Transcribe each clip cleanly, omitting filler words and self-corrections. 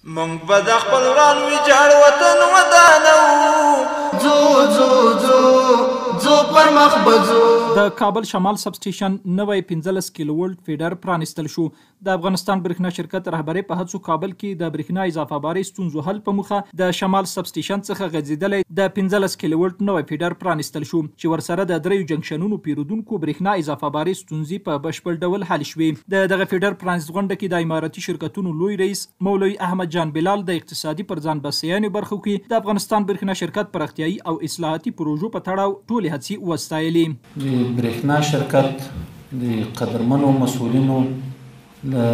مونږ به د خپل وران ویجاړ وطن ودانو ځو پر مخ بځو. د کابل شمال سب سټیشن نوی 15 کیلو ولټ فیډر پرانیستل شو. د افغانستان برېښنا شرکت رهبرۍ په هڅو کابل کې د برېښنا اضافه بارۍ ستونزو حل په موخه د شمال سب سټیشن څخه غځېدلی د 15 کیلو ولټ نوی فیډر پرانیستل شو چې ورسره د دریو جنکشنونو پیرودونکو برېښنا اضافه بارۍ ستونزې په بشپړ ډول حل شوې. دغه فیډر پرانیست غونډه کې د اماراتي شرکتونو لوی رئیس مولوي احمد جان بلال د اقتصادي پر ځان بسیاینې برخو کې د افغانستان برېښنا شرکت پراختیایي او اصلاحاتي پروژو په تړاو ټولې هڅې وستایلې. د برېښنا شرکت د قدرمنو مسؤلینو له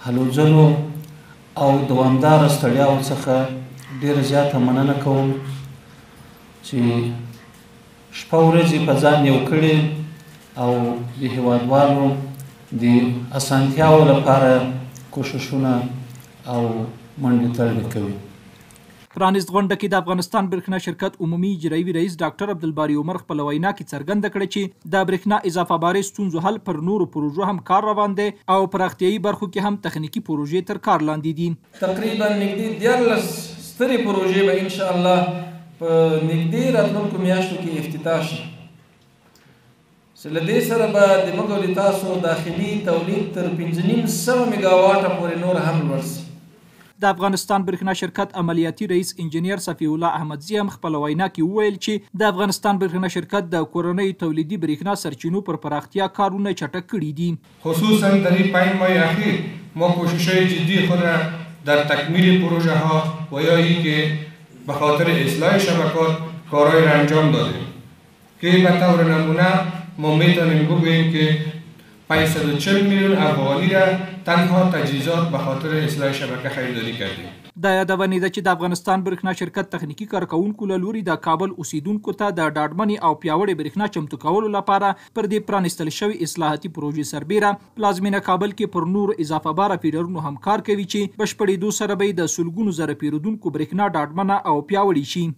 هلو ځلو او دوامداره ستړیاو څخه ډېره زیاته مننه کوم چې شپه ورځې په ځان یو کړي او د هیوادوالو د اسانتیاو لپاره کوششونه او منډې تړلې کوي. پرانیست غونډه کې د افغانستان برېښنا شرکت عمومي اجرایي رئیس ډاکټر عبدالباري عمر خپل وینا کې څرګنده کړې چې د برېښنا اضافه بارۍ ستونزو حل پر نورو پروژو هم کار روان دی او پراختیایي برخو کې هم تخنیکي پروژې تر کار لاندې دي. تقریبا نږدې 14 سترې پروژې به ان شاء الله په نږدې راتلونکو میاشتو کې افتتاح شي. له دې سره به د موږ او تاسو داخلي تولید تر 1500 میګاواټه پورې نور هم لوړ شي. د افغانستان برېښنا شرکت عملیاتي رئیس انجینیر صفی الله احمدزي هم خپل وینا کې وویل چې د افغانستان برېښنا شرکت د کورنۍ تولیدي برېښنا سرچینو پر پراختیا کارونه چټک کړي دي. خصوصا در این 5 ماه اخیر ما کوشش‌های جدی خود را در تکمیل پروژه ها و یا اینکه به خاطر اصلاح شبکات کارهای را انجام دادیم که به طور نمونه ما میتونیم بگوییم که 540 میلیون افغانی را تنها تجهیزات به خاطر اصلاح شبکه خریداری کردیم. د یادونې ده چې د افغانستان برېښنا شرکت تخنیکي کارکوونکو له لوري د کابل اوسیدونکو ته د ډاډمنې او پیاوړې برېښنا چمتو کولو لپاره پر دې پرانیستل شوي اصلاحاتي پروژې سربیره پلازمینه کابل کې پر نور اضافه باره فیډرونو هم کار کوي چې بشپړېدو سره به د سلګونو زره پیرودونکو برېښنا ډاډمنه او پیاوړې شي.